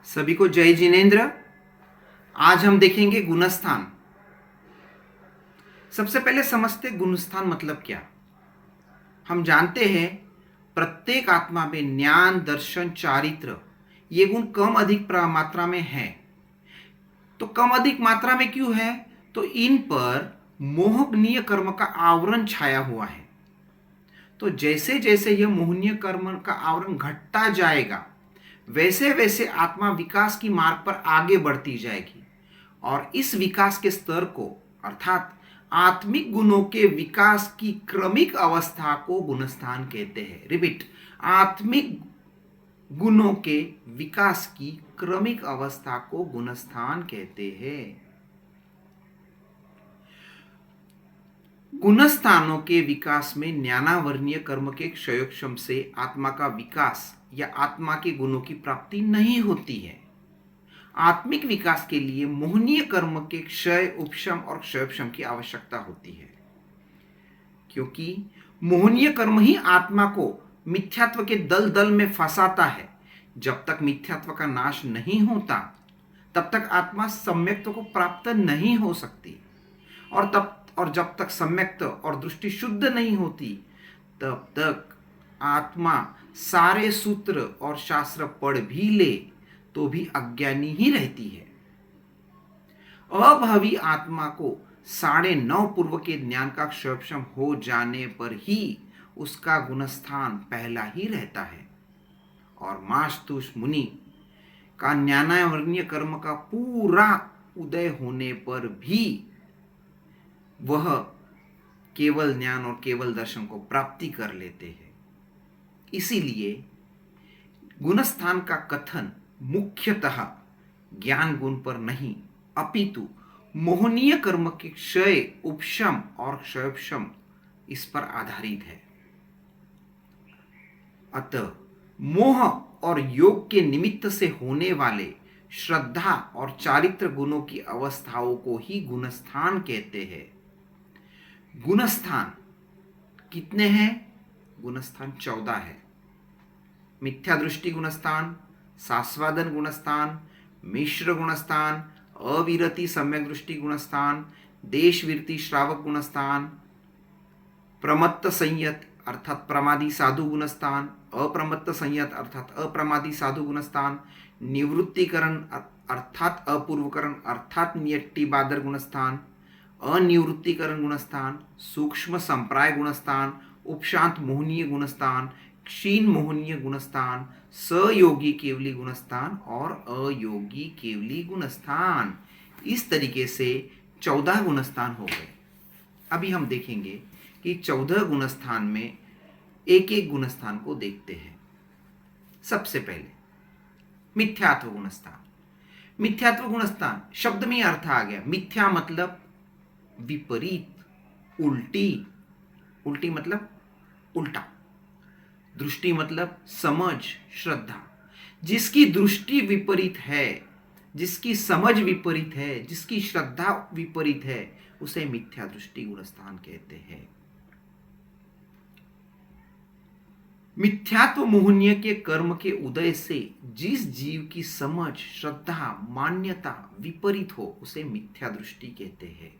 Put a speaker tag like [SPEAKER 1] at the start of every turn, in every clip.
[SPEAKER 1] सभी को जय जिनेन्द्र। आज हम देखेंगे गुणस्थान। सबसे पहले समझते गुणस्थान मतलब क्या। हम जानते हैं प्रत्येक आत्मा में ज्ञान, दर्शन, चारित्र ये गुण कम अधिक मात्रा में है। तो कम अधिक मात्रा में क्यों है? तो इन पर मोहनीय कर्म का आवरण छाया हुआ है। तो जैसे जैसे यह मोहनीय कर्म का आवरण घटता जाएगा वैसे वैसे आत्मा विकास की मार्ग पर आगे बढ़ती जाएगी और इस विकास के स्तर को अर्थात आत्मिक गुणों के विकास की क्रमिक अवस्था को गुणस्थान कहते हैं। रिपीट, आत्मिक गुणों के विकास की क्रमिक अवस्था को गुणस्थान कहते हैं। गुणस्थानों के विकास में ज्ञानावर्णीय कर्म के क्षयोक्षम से आत्मा का विकास या आत्मा के गुणों की प्राप्ति नहीं होती है। आत्मिक विकास के लिए मोहनीय कर्म के क्षय, उपशम और क्षयोपशम की आवश्यकता होती है, क्योंकि मोहनीय कर्म ही आत्मा को मिथ्यात्व के दलदल में फंसाता है। जब तक मिथ्यात्व का नाश नहीं होता तब तक आत्मा सम्यक्त्व को प्राप्त नहीं हो सकती और जब तक सम्यक्त और दृष्टि शुद्ध नहीं होती तब तक आत्मा सारे सूत्र और शास्त्र पढ़ भी ले तो भी अज्ञानी ही रहती है। अभावी आत्मा को 9.5 पूर्व के ज्ञान का क्षयक्षम हो जाने पर ही उसका गुणस्थान पहला ही रहता है और मास्तुष मुनि का ज्ञानावर्णीय कर्म का पूरा उदय होने पर भी वह केवल ज्ञान और केवल दर्शन को प्राप्ति कर लेते हैं। इसीलिए गुणस्थान का कथन मुख्यतः ज्ञान गुण पर नहीं अपितु मोहनीय कर्म के क्षय, उपशम और क्षयोपशम इस पर आधारित है। अतः मोह और योग के निमित्त से होने वाले श्रद्धा और चारित्र गुणों की अवस्थाओं को ही गुणस्थान कहते हैं। गुणस्थान कितने हैं? गुणस्थान 14 है। मिथ्या दृष्टि गुणस्थान, सास्वादन गुणस्थान, मिश्र गुणस्थान, अविरति सम्यक दृष्टि गुणस्थान, देशविरति श्रावक गुणस्थान, प्रमत्त संयत अर्थात प्रमादी साधु गुणस्थान, अप्रमत्त संयत अर्थात अप्रमादी साधु गुणस्थान, निवृत्तिकरण अर्थात अपूर्वकरण अर्थात नियट्टी बादर गुणस्थान, अनिवृत्तिकरण गुणस्थान, सूक्ष्म संप्राय गुणस्थान, उपशांत मोहनीय गुणस्थान, क्षीण मोहनीय गुणस्थान, सयोगी केवली गुणस्थान और अयोगी केवली गुणस्थान। इस तरीके से 14 गुणस्थान हो गए। अभी हम देखेंगे कि 14 गुणस्थान में एक एक गुणस्थान को देखते हैं। सबसे पहले मिथ्यात्व गुणस्थान। मिथ्यात्व गुणस्थान शब्द में अर्थ आ गया। मिथ्या मतलब विपरीत, उल्टी, उल्टी मतलब उल्टा, दृष्टि मतलब समझ, श्रद्धा। जिसकी दृष्टि विपरीत है, जिसकी समझ विपरीत है, जिसकी श्रद्धा विपरीत है उसे मिथ्या दृष्टि गुणस्थान कहते हैं। मिथ्यात्व मोहनीय के कर्म के उदय से जिस जीव की समझ, श्रद्धा, मान्यता विपरीत हो उसे मिथ्या दृष्टि कहते हैं।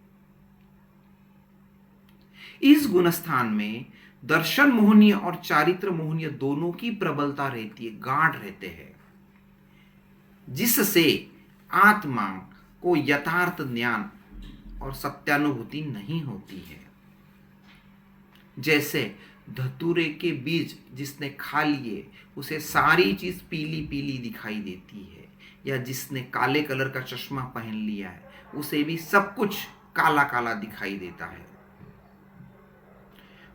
[SPEAKER 1] इस गुणस्थान में दर्शन मोहनीय और चारित्र मोहनीय दोनों की प्रबलता रहती है, गाढ़ रहते हैं, जिससे आत्मा को यथार्थ ज्ञान और सत्यानुभूति नहीं होती है। जैसे धतूरे के बीज जिसने खा लिए उसे सारी चीज पीली पीली दिखाई देती है, या जिसने काले कलर का चश्मा पहन लिया है उसे भी सब कुछ काला काला दिखाई देता है।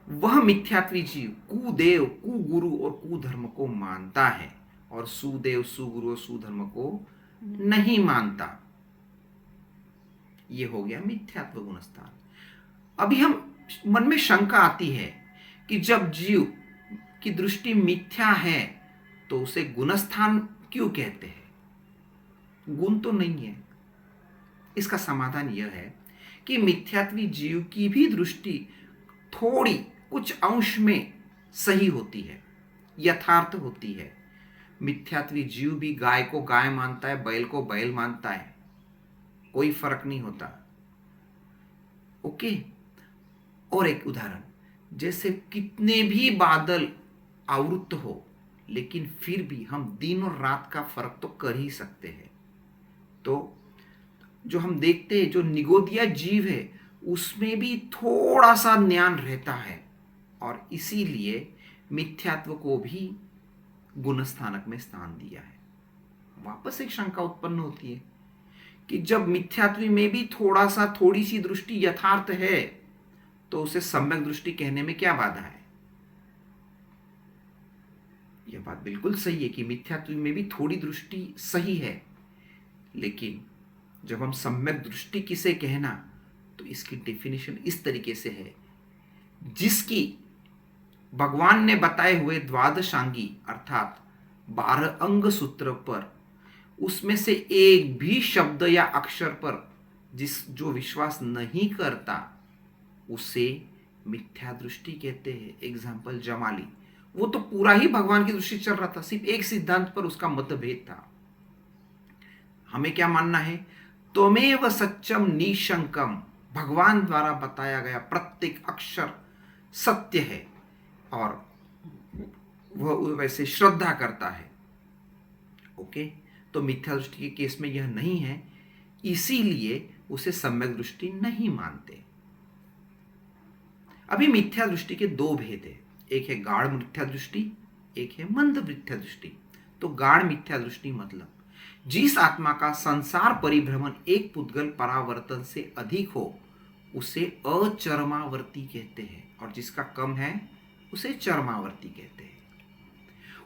[SPEAKER 1] वह मिथ्यात्वी जीव कुदेव, कुगुरु और कुधर्म को मानता है और सुदेव, सुगुरु और सुधर्म को नहीं मानता। यह हो गया मिथ्यात्व गुणस्थान। अभी हम मन में शंका आती है कि जब जीव की दृष्टि मिथ्या है तो उसे गुणस्थान क्यों कहते हैं? गुण तो नहीं है। इसका समाधान यह है कि मिथ्यात्वी जीव की भी दृष्टि थोड़ी कुछ अंश में सही होती है, यथार्थ होती है, मिथ्यात्वी जीव भी गाय को गाय मानता है, बैल को बैल मानता है, कोई फर्क नहीं होता। ओके। और एक उदाहरण, जैसे कितने भी बादल आवृत हो, लेकिन फिर भी हम दिन और रात का फर्क तो कर ही सकते हैं। तो जो हम देखते हैं, जो निगोदिया जीव है उसमें भी थोड़ा सा ज्ञान रहता है, और इसीलिए मिथ्यात्व को भी गुणस्थानक में स्थान दिया है। वापस एक शंका उत्पन्न होती है कि जब मिथ्यात्व में भी थोड़ी सी दृष्टि यथार्थ है, तो उसे सम्यक दृष्टि कहने में क्या बाधा है? यह बात बिल्कुल सही है कि मिथ्यात्व में भी थोड़ी दृष्टि सही है, लेकिन जब हम सम्यक दृष्टि किसे कहना, तो इसकी डेफिनेशन इस तरीके से है, जिसकी भगवान ने बताए हुए द्वादशांगी अर्थात 12 अंग सूत्र पर, उसमें से एक भी शब्द या अक्षर पर जो विश्वास नहीं करता, उसे मिथ्या दृष्टि कहते हैं। एग्जाम्पल जमाली, वो तो पूरा ही भगवान की दृष्टि चल रहा था, सिर्फ एक सिद्धांत पर उसका मतभेद था। हमें क्या मानना है? त्वमेव सत्यम निशंकम, भगवान द्वारा बताया गया प्रत्येक अक्षर सत्य है, और वह वैसे श्रद्धा करता है। ओके, तो मिथ्या दृष्टि के केस में यह नहीं है, इसीलिए उसे सम्यक दृष्टि नहीं मानते। अभी मिथ्या दृष्टि के दो भेद है, एक है गाढ़ मिथ्या दृष्टि, एक है मंद मिथ्या दृष्टि। तो गाढ़ मिथ्या दृष्टि मतलब जिस आत्मा का संसार परिभ्रमण एक पुद्गल परावर्तन से अधिक हो, उसे अचरमावर्ती कहते हैं, और जिसका कम है उसे चरमावर्ती कहते हैं।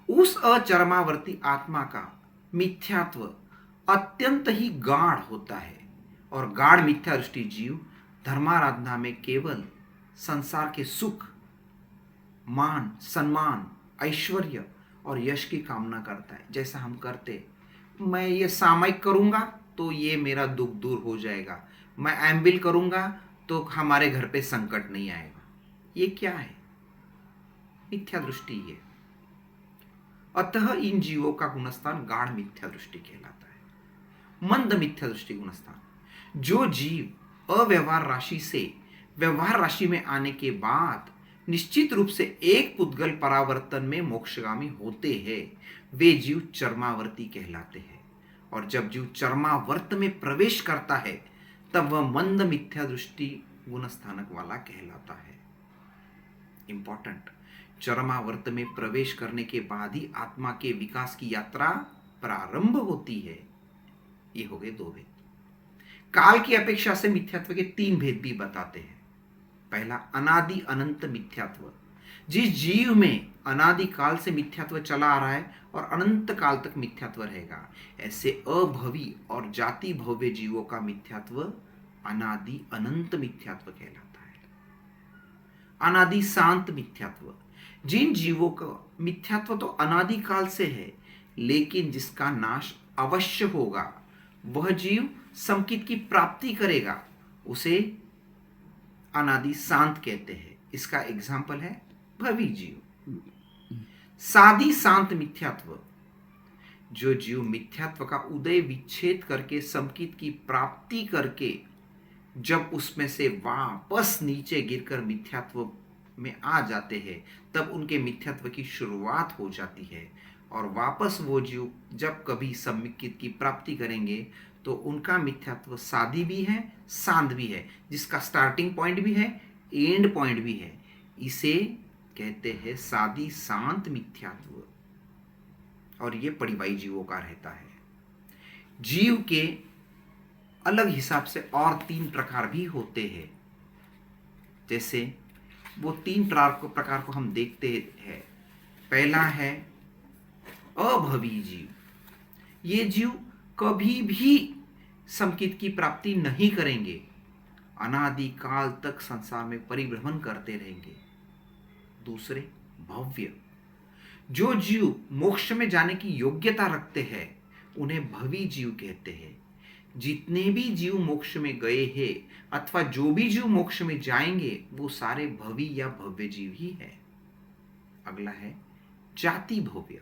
[SPEAKER 1] उस अचरमावर्ती आत्मा का मिथ्यात्व अत्यंत ही गाढ़ होता है, और गाढ़ मिथ्या दृष्टि जीव धर्माराधना में केवल संसार के सुख, मान, सम्मान, ऐश्वर्य और यश की कामना करता है। जैसा हम करते, मैं ये सामयिक करूंगा तो ये मेरा दुख दूर हो जाएगा, मैं एम्बिल करूंगा तो हमारे घर पे संकट नहीं आएगा। ये क्या है? मिथ्या दृष्टि है। अतः इन जीवों का गुणस्थान गाढ़ मिथ्या दृष्टि कहलाता है। मंद मिथ्या दृष्टि गुणस्थान, जो जीव अव्यवहार राशि से व्यवहार राशि में आने के बाद निश्चित रूप से एक पुद्गल परावर्तन में मोक्षगामी होते हैं, वे जीव चर्मावर्ती कहलाते हैं। और जब जीव चर्मावर्त में प्रवेश करता है, तब वह मंद मिथ्या दृष्टि गुणस्थानक वाला कहलाता है। इंपॉर्टेंट, चरमावर्त में प्रवेश करने के बाद ही आत्मा के विकास की यात्रा प्रारंभ होती है। ये हो गए दो भेद। काल की अपेक्षा से मिथ्यात्व के तीन भेद भी बताते हैं। पहला, अनादि अनंत मिथ्यात्व, जिस जीव में अनादि काल से मिथ्यात्व चला आ रहा है और अनंत काल तक मिथ्यात्व रहेगा, ऐसे अभवी और जाति भव्य जीवों का मिथ्यात्व अनादि अनंत मिथ्यात्व कहलाता है। अनादि शांत मिथ्यात्व, जिन जीवों का मिथ्यात्व तो अनादि काल से है, लेकिन जिसका नाश अवश्य होगा, वह जीव संकित की प्राप्ति करेगा, उसे अनादि शांत कहते हैं। इसका एग्जाम्पल है भवी जीव। सादी शांत मिथ्यात्व, जो जीव मिथ्यात्व का उदय विच्छेद करके संकित की प्राप्ति करके जब उसमें से वापस नीचे गिरकर मिथ्यात्व में आ जाते हैं, तब उनके मिथ्यात्व की शुरुआत हो जाती है, और वापस वो जीव जब कभी संकित की प्राप्ति करेंगे तो उनका मिथ्यात्व सादी भी है, शांत भी है, जिसका स्टार्टिंग पॉइंट भी है, एंड पॉइंट भी है। इसे कहते हैं सादी शांत मिथ्यात्व, और ये परिवाही जीवों का रहता है। जीव के अलग हिसाब से और तीन प्रकार भी होते हैं। जैसे वो तीन प्रकार को हम देखते हैं। पहला है अभवी जीव। ये जीव कभी भी संकित की प्राप्ति नहीं करेंगे, अनादि काल तक संसार में परिभ्रमण करते रहेंगे। दूसरे, भव्य, जो जीव मोक्ष में जाने की योग्यता रखते हैं, उन्हें भवी जीव कहते हैं। जितने भी जीव मोक्ष में गए हैं अथवा जो भी जीव मोक्ष में जाएंगे, वो सारे भवी या भव्य जीव ही है। अगला है जाति भव्य।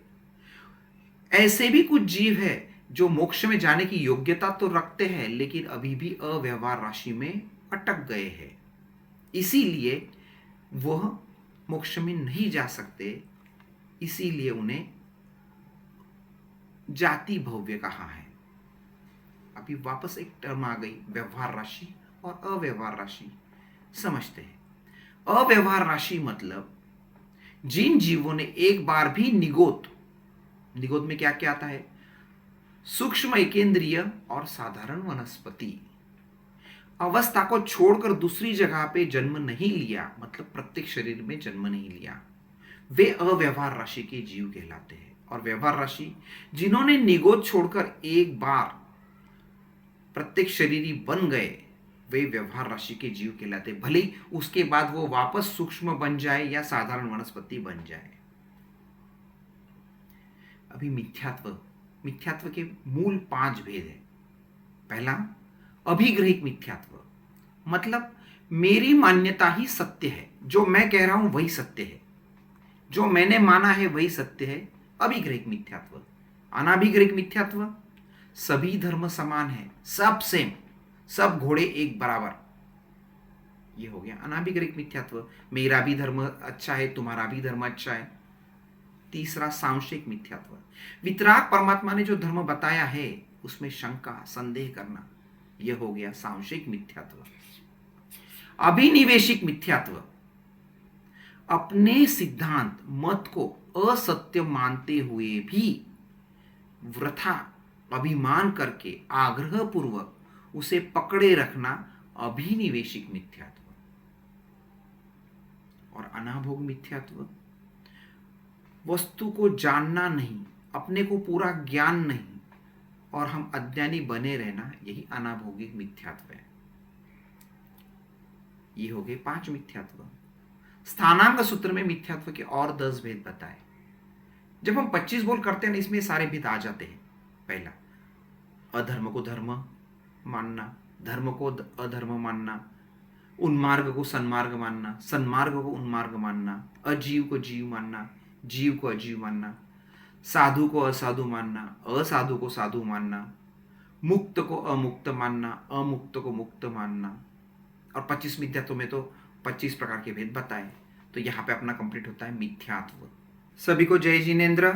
[SPEAKER 1] ऐसे भी कुछ जीव है जो मोक्ष में जाने की योग्यता तो रखते हैं लेकिन अभी भी अव्यवहार राशि में अटक गए हैं, इसीलिए वह मोक्ष में नहीं जा सकते, इसीलिए उन्हें जाति भव्य कहा है। अभी वापस एक टर्म आ गई, व्यवहार राशि और अव्यवहार राशि। समझते हैं। अव्यवहार राशि मतलब जिन जीवों ने एक बार भी निगोद में क्या क्या आता है, सूक्ष्म एकेंद्रिय और साधारण वनस्पति अवस्था को छोड़कर दूसरी जगह पे जन्म नहीं लिया, मतलब प्रत्येक शरीर में जन्म नहीं लिया, वे अव्यवहार राशि के जीव कहलाते हैं। और व्यवहार राशि जिन्होंने निगोद छोड़कर एक बार प्रत्येक शरीरी बन गए, वे व्यवहार राशि के जीव कहलाते, भले उसके बाद वो वापस सूक्ष्म बन जाए या साधारण वनस्पति बन जाए। अभी मिथ्यात्व के मूल 5 भेद है। पहला, अभिग्रहिक मिथ्यात्व, मतलब मेरी मान्यता ही सत्य है, जो मैं कह रहा हूं वही सत्य है, जो मैंने माना है वही सत्य है, अभिग्रहिक मिथ्यात्व। अनाभिग्रहिक मिथ्यात्व, सभी धर्म समान है, सब सेम, सब घोड़े एक बराबर, ये हो गया अनाभिग्रहिक मिथ्यात्व। मेरा भी धर्म अच्छा है, तुम्हारा भी धर्म अच्छा है। तीसरा, सांशयिक मिथ्यात्व, वितराग परमात्मा ने जो धर्म बताया है उसमें शंका संदेह करना, यह हो गया सांशयिक मिथ्यात्व। अभिनिवेशिक मिथ्यात्व, अपने सिद्धांत मत को असत्य मानते हुए भी वृथा अभिमान करके आग्रह पूर्वक उसे पकड़े रखना, अभिनिवेशिक मिथ्यात्व। और अनाभोग मिथ्यात्व, वस्तु को जानना नहीं, अपने को पूरा ज्ञान नहीं और हम अज्ञानी बने रहना, यही अनाभोगिक मिथ्यात्व है। ये हो गए 5 मिथ्यात्व। स्थानांग सूत्र में मिथ्यात्व के और 10 भेद बताए। जब हम 25 बोल करते हैं ना, इसमें सारे भेद आ जाते हैं। पहला, अधर्म को धर्म मानना, धर्म को अधर्म मानना, उन्मार्ग को सन्मार्ग मानना, सन्मार्ग को उन्मार्ग मानना, अजीव को जीव मानना, जीव को अजीव मानना, साधु को असाधु मानना, असाधु को साधु मानना, मुक्त को अमुक्त मानना, अमुक्त को मुक्त मानना। और 25 मिथ्यात्व में तो 25 प्रकार के भेद बताए। तो यहाँ पे अपना कंप्लीट होता है मिथ्यात्व। सभी को जय जिनेन्द्र।